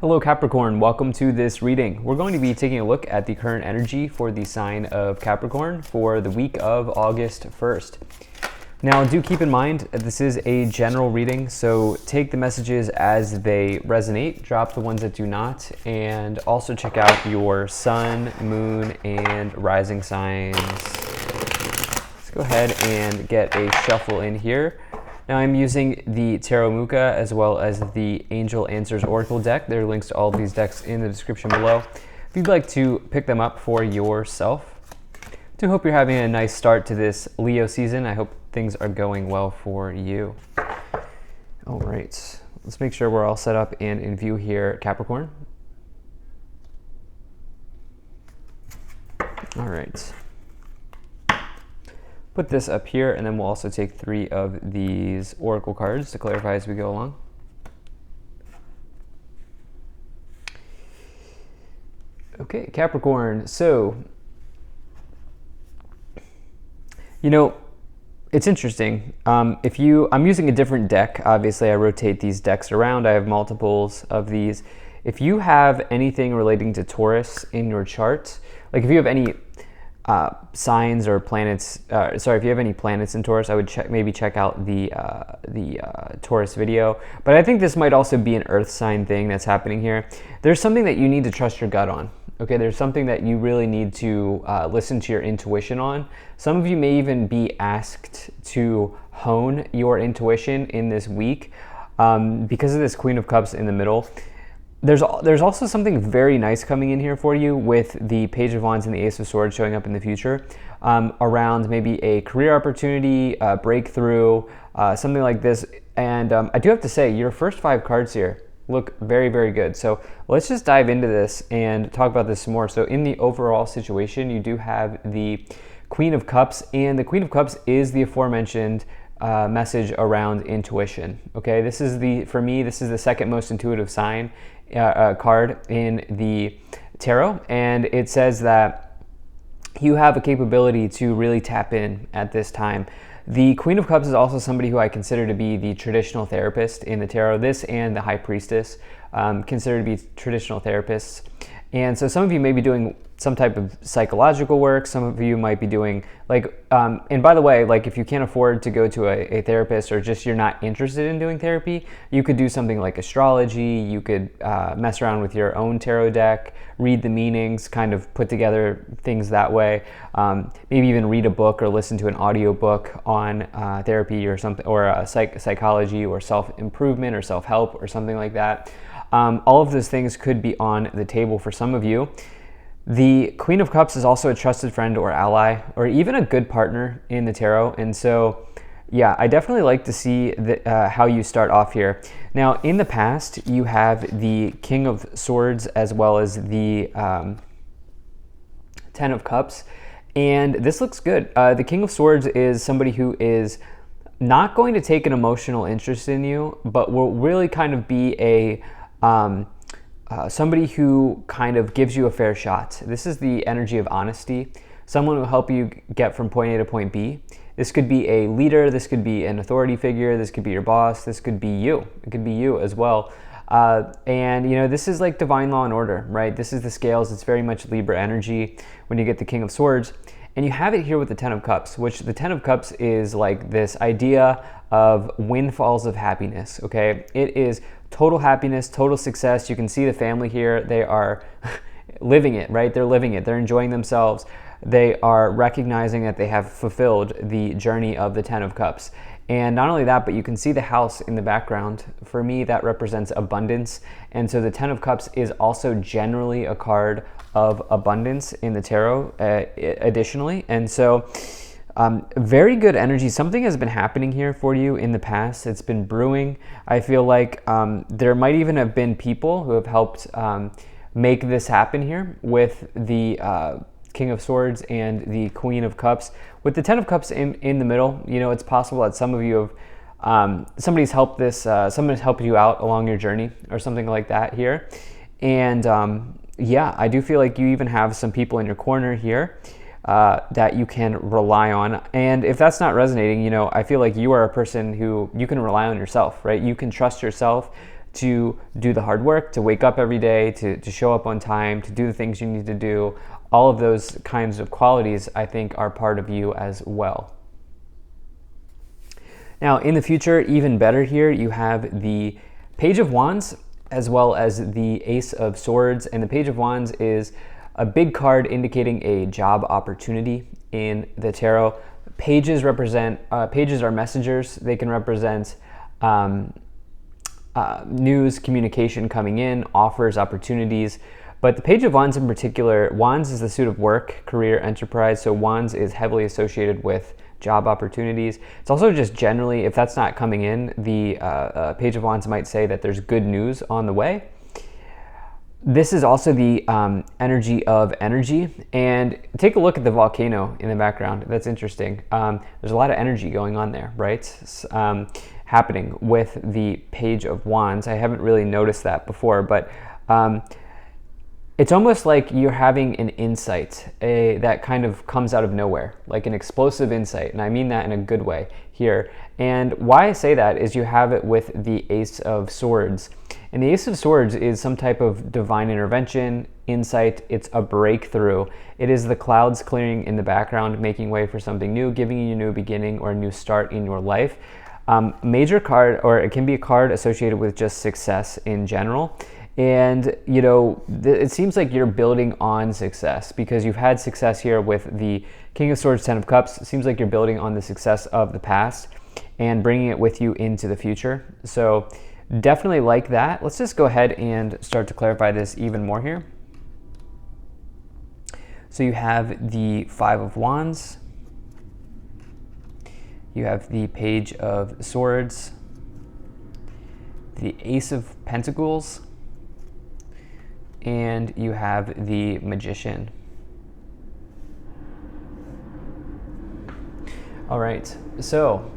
Hello Capricorn, welcome to this reading. We're going to be taking a look at the current energy for the sign of Capricorn for the week of August 1st. Now do keep in mind this is a general reading, so take the messages as they resonate, drop the ones that do not, and also check out your sun, moon, and rising signs. Let's go ahead and get a shuffle in here. Now I'm using the Tarot Muka as well as the Angel Answers Oracle deck. There are links to all of these decks in the description below if you'd like to pick them up for yourself. Do hope you're having a nice start to this Leo season. I hope things are going well for you. All right, let's make sure we're all set up and in view here, Capricorn. All right. Put this up here, and then we'll also take 3 of these oracle cards to clarify as we go along. Okay, Capricorn. So, it's interesting. I'm using a different deck. Obviously, I rotate these decks around. I have multiples of these. If you have anything relating to Taurus in your chart, like if you have any signs or planets, if you have any planets in Taurus, I would maybe check out the Taurus video. But I think this might also be an earth sign thing that's happening here. There's something that you need to trust your gut on. Okay, there's something that you really need to listen to your intuition on. Some of you may even be asked to hone your intuition in this week because of this Queen of Cups in the middle. There's also something very nice coming in here for you with the Page of Wands and the Ace of Swords showing up in the future around maybe a career opportunity, breakthrough, something like this. And I do have to say, your first 5 cards here look very, very good. So let's just dive into this and talk about this some more. So in the overall situation, you do have the Queen of Cups, and the Queen of Cups is the aforementioned message around intuition. Okay, for me, this is the second most intuitive sign card in the tarot, and it says that you have a capability to really tap in at this time. The Queen of Cups is also somebody who I consider to be the traditional therapist in the tarot. This and the High Priestess considered to be traditional therapists. And so some of you may be doing some type of psychological work. Some of you might be doing and by the way, if you can't afford to go to a therapist, or just you're not interested in doing therapy, you could do something like astrology. You could mess around with your own tarot deck, read the meanings, kind of put together things that way. Maybe even read a book or listen to an audio book on therapy or something, or psychology or self-improvement or self-help or something like that. All of those things could be on the table for some of you. The Queen of Cups is also a trusted friend or ally, or even a good partner in the tarot. And so, yeah, I definitely like to see how you start off here. Now, in the past, you have the King of Swords as well as the 10 of Cups. And this looks good. The King of Swords is somebody who is not going to take an emotional interest in you, but will really kind of be a somebody who kind of gives you a fair shot. This is the energy of honesty. Someone who will help you get from point A to point B. This could be a leader, this could be an authority figure, this could be your boss, this could be you. It could be you as well. And this is like divine law and order, right? This is the scales. It's very much Libra energy when you get the King of Swords. And you have it here with the 10 of Cups, which the 10 of Cups is like this idea of windfalls of happiness, okay? It is total happiness, total success. You can see the family here. They are living it, right? They're living it. They're enjoying themselves. They are recognizing that they have fulfilled the journey of the 10 of Cups. And not only that, but you can see the house in the background. For me, that represents abundance. And so the 10 of Cups is also generally a card of abundance in the tarot additionally. And so very good energy. Something has been happening here for you in the past. It's been brewing. I feel like there might even have been people who have helped make this happen here with the King of Swords and the Queen of Cups. With the 10 of Cups in the middle, it's possible that some of you have, somebody's helped someone's helped you out along your journey or something like that here. And yeah, I do feel like you even have some people in your corner here that you can rely on. And if that's not resonating, I feel like you are a person who you can rely on yourself, right? You can trust yourself to do the hard work, to wake up every day, to show up on time, to do the things you need to do. All of those kinds of qualities, I think, are part of you as well. Now, in the future, even better here, you have the Page of Wands as well as the Ace of Swords. And the Page of Wands is a big card indicating a job opportunity in the tarot. Pages are messengers. They can represent news, communication coming in, offers, opportunities. But the Page of Wands in particular, Wands is the suit of work, career, enterprise. So Wands is heavily associated with job opportunities. It's also just generally, if that's not coming in, the Page of Wands might say that there's good news on the way. This is also the energy of energy. And take a look at the volcano in the background. That's interesting. There's a lot of energy going on there, right? Happening with the Page of Wands. I haven't really noticed that before, but it's almost like you're having an insight that kind of comes out of nowhere, like an explosive insight. And I mean that in a good way here. And why I say that is you have it with the Ace of Swords. And the Ace of Swords is some type of divine intervention, insight. It's a breakthrough. It is the clouds clearing in the background, making way for something new, giving you a new beginning or a new start in your life. Major card, or it can be a card associated with just success in general. And, you know, it seems like you're building on success because you've had success here with the King of Swords, Ten of Cups. It seems like you're building on the success of the past and bringing it with you into the future. So definitely like that. Let's just go ahead and start to clarify this even more here. So you have the Five of Wands. You have the Page of Swords. The Ace of Pentacles. And you have the Magician. All right, so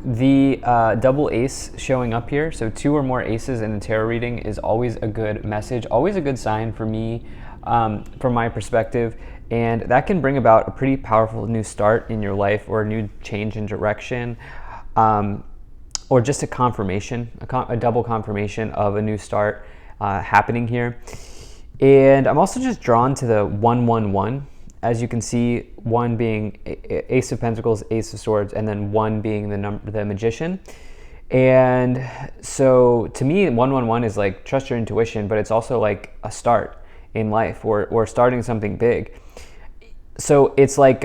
the double ace showing up here, so 2 or more aces in the tarot reading is always a good message, always a good sign for me, from my perspective, and that can bring about a pretty powerful new start in your life or a new change in direction, or just a confirmation, a double confirmation of a new start happening here. And I'm also just drawn to the 111. As you can see, 1 being Ace of Pentacles, Ace of Swords, and then 1 being the Magician. And so to me, 111 is like trust your intuition, but it's also like a start in life or starting something big. So it's like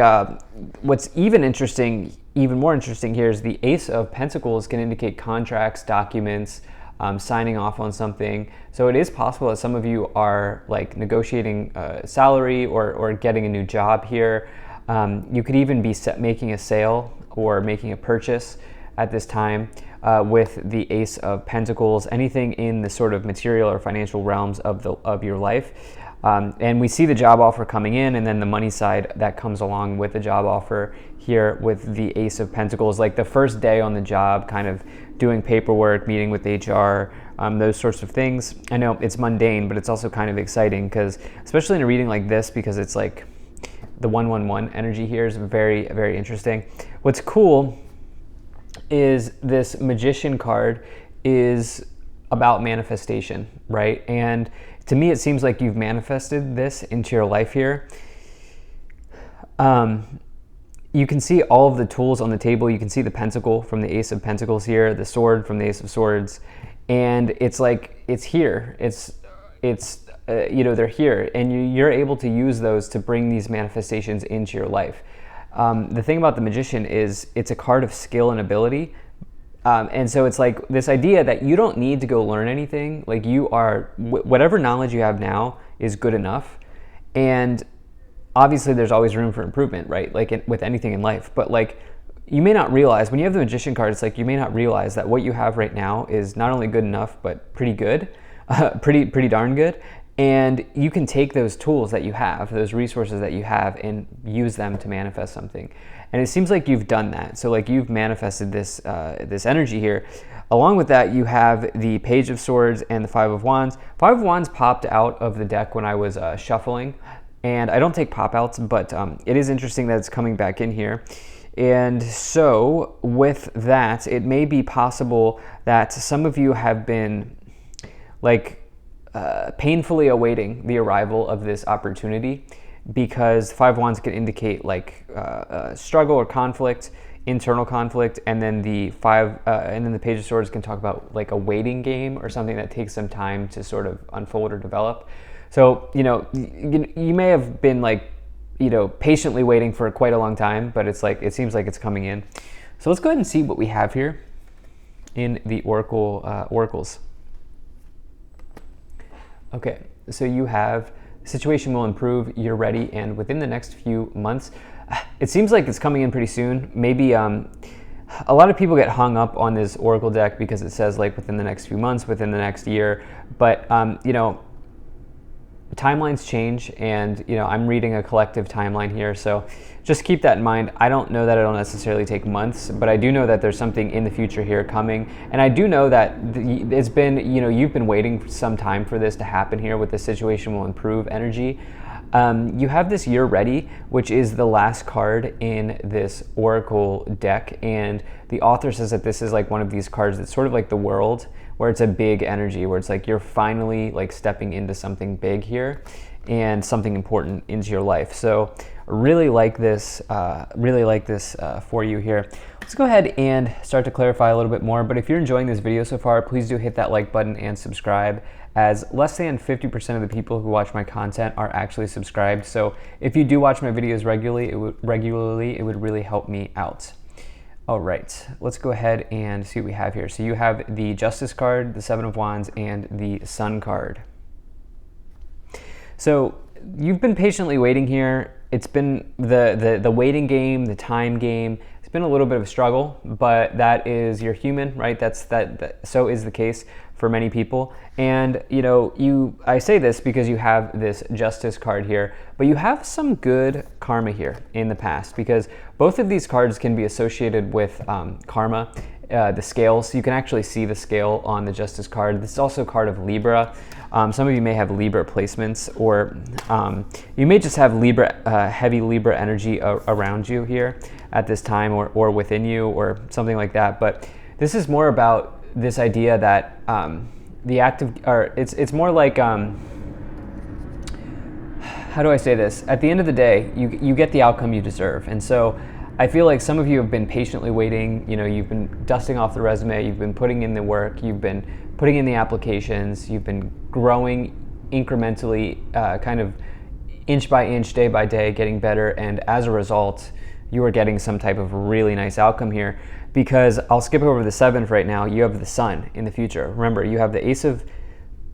what's even more interesting here is the Ace of Pentacles can indicate contracts, documents, signing off on something. So it is possible that some of you are like negotiating salary or getting a new job here. You could even be making a sale or making a purchase at this time with the Ace of Pentacles, anything in the sort of material or financial realms of your life. And we see the job offer coming in, and then the money side that comes along with the job offer here with the Ace of Pentacles, like the first day on the job, kind of doing paperwork, meeting with HR, those sorts of things. I know it's mundane, but it's also kind of exciting because, especially in a reading like this, because it's like the 111 energy here is very, very interesting. What's cool is this Magician card is about manifestation, right? And to me, it seems like you've manifested this into your life here. You can see all of the tools on the table. You can see the pentacle from the Ace of Pentacles here, the sword from the Ace of Swords, and it's like it's here. They're here, and you're able to use those to bring these manifestations into your life. The thing about the Magician is it's a card of skill and ability. And so it's like this idea that you don't need to go learn anything. Like you are, whatever knowledge you have now is good enough. And obviously there's always room for improvement, right? Like with anything in life. But like you may not realize, when you have the Magician card, it's like you may not realize that what you have right now is not only good enough, but pretty good, pretty darn good. And you can take those tools that you have, those resources that you have, and use them to manifest something. And it seems like you've done that. So like you've manifested this this energy here. Along with that, you have the Page of Swords and the Five of Wands. Five of Wands popped out of the deck when I was shuffling. And I don't take pop-outs, but it is interesting that it's coming back in here. And so with that, it may be possible that some of you have been like painfully awaiting the arrival of this opportunity, because 5 wands can indicate like struggle or conflict, internal conflict, and then the page of swords can talk about like a waiting game or something that takes some time to sort of unfold or develop. So you may have been like patiently waiting for quite a long time, but it seems like it's coming in. So let's go ahead and see what we have here in the oracles. Okay, so you have situation will improve, you're ready, and within the next few months. It seems like it's coming in pretty soon. Maybe a lot of people get hung up on this oracle deck because it says like within the next few months, within the next year, but timelines change, and I'm reading a collective timeline here, so just keep that in mind. I don't know that it'll necessarily take months, but I do know that there's something in the future here coming, and I do know that it's been you've been waiting some time for this to happen here with the situation will improve energy. You have this year ready, which is the last card in this oracle deck, and the author says that this is like one of these cards that's sort of like the world, where it's a big energy, where it's like you're finally like stepping into something big here and something important into your life. So really like this for you here. Let's go ahead and start to clarify a little bit more, but if you're enjoying this video so far, please do hit that like button and subscribe, as less than 50% of the people who watch my content are actually subscribed. So if you do watch my videos regularly, it would really help me out. All right, let's go ahead and see what we have here. So you have the Justice card, the Seven of Wands, and the Sun card. So you've been patiently waiting here. It's been the waiting game, the time game. It's been a little bit of a struggle, but that is, you're human, right? So is the case for many people. And I say this because you have this Justice card here, but you have some good karma here in the past, because both of these cards can be associated with karma. The scales, you can actually see the scale on the Justice card. This is also a card of Libra. Some of you may have Libra placements, or you may just have heavy Libra energy around you here at this time, or within you, or something like that. But this is more about this idea that it's more like, how do I say this? At the end of the day, you get the outcome you deserve. And so I feel like some of you have been patiently waiting. You've been dusting off the resume, you've been putting in the work, you've been putting in the applications, you've been growing incrementally, kind of inch by inch, day by day, getting better. And as a result, you are getting some type of really nice outcome here, because I'll skip over the 7th right now. You have the Sun in the future. Remember, you have the Ace of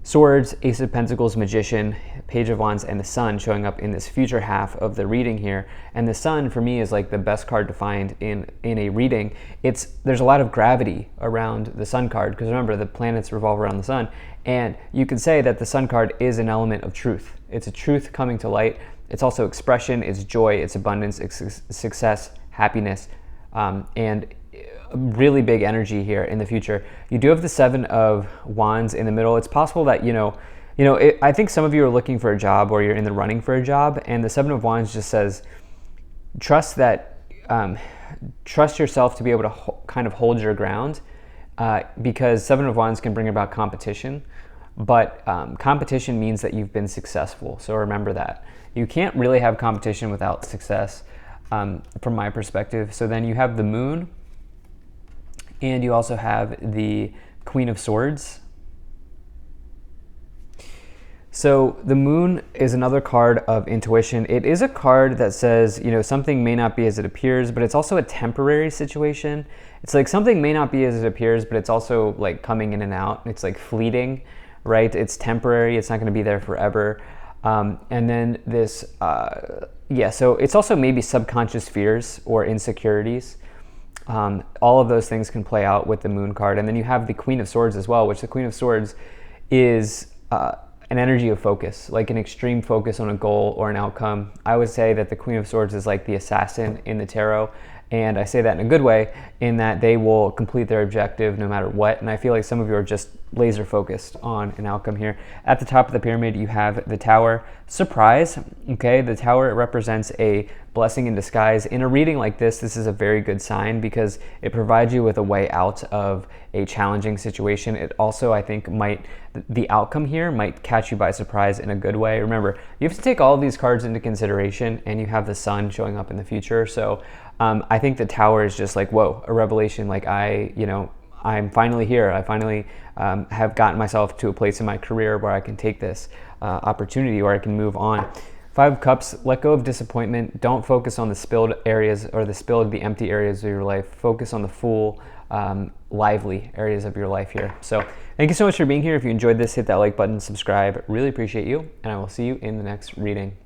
Swords, Ace of Pentacles, Magician, Page of Wands, and the Sun showing up in this future half of the reading here. And the Sun, for me, is like the best card to find in a reading. There's a lot of gravity around the Sun card, because remember, the planets revolve around the Sun. And you could say that the Sun card is an element of truth. It's a truth coming to light. It's also expression, it's joy, it's abundance, it's success, happiness, and really big energy here in the future. You do have the Seven of Wands in the middle. It's possible that I think some of you are looking for a job, or you're in the running for a job, and the Seven of Wands just says trust yourself to be able to kind of hold your ground, because Seven of Wands can bring about competition, but competition means that you've been successful. So remember that you can't really have competition without success, from my perspective. So then you have the Moon, and you also have the Queen of Swords. So the Moon is another card of intuition. It is a card that says, something may not be as it appears, but it's also a temporary situation. It's like something may not be as it appears, but it's also like coming in and out. It's like fleeting, right? It's temporary. It's not going to be there forever. And then this, so it's also maybe subconscious fears or insecurities. All of those things can play out with the Moon card. And then you have the Queen of Swords as well, which the Queen of Swords is an energy of focus, like an extreme focus on a goal or an outcome. I would say that the Queen of Swords is like the assassin in the tarot, And I say that in a good way, in that they will complete their objective no matter what. And I feel like some of you are just laser focused on an outcome here. At the top of the pyramid, you have the Tower. Surprise, okay? The Tower represents a blessing in disguise. In a reading like this is a very good sign because it provides you with a way out of a challenging situation. It also, I think, the outcome here might catch you by surprise in a good way. Remember, you have to take all of these cards into consideration, and you have the Sun showing up in the future. So I think the Tower is just like, whoa, a revelation. Like I'm finally here. I finally have gotten myself to a place in my career where I can take this opportunity, where I can move on. Five of Cups, let go of disappointment. Don't focus on the spilled areas or the empty areas of your life. Focus on the full, lively areas of your life here. So thank you so much for being here. If you enjoyed this, hit that like button, subscribe. Really appreciate you, and I will see you in the next reading.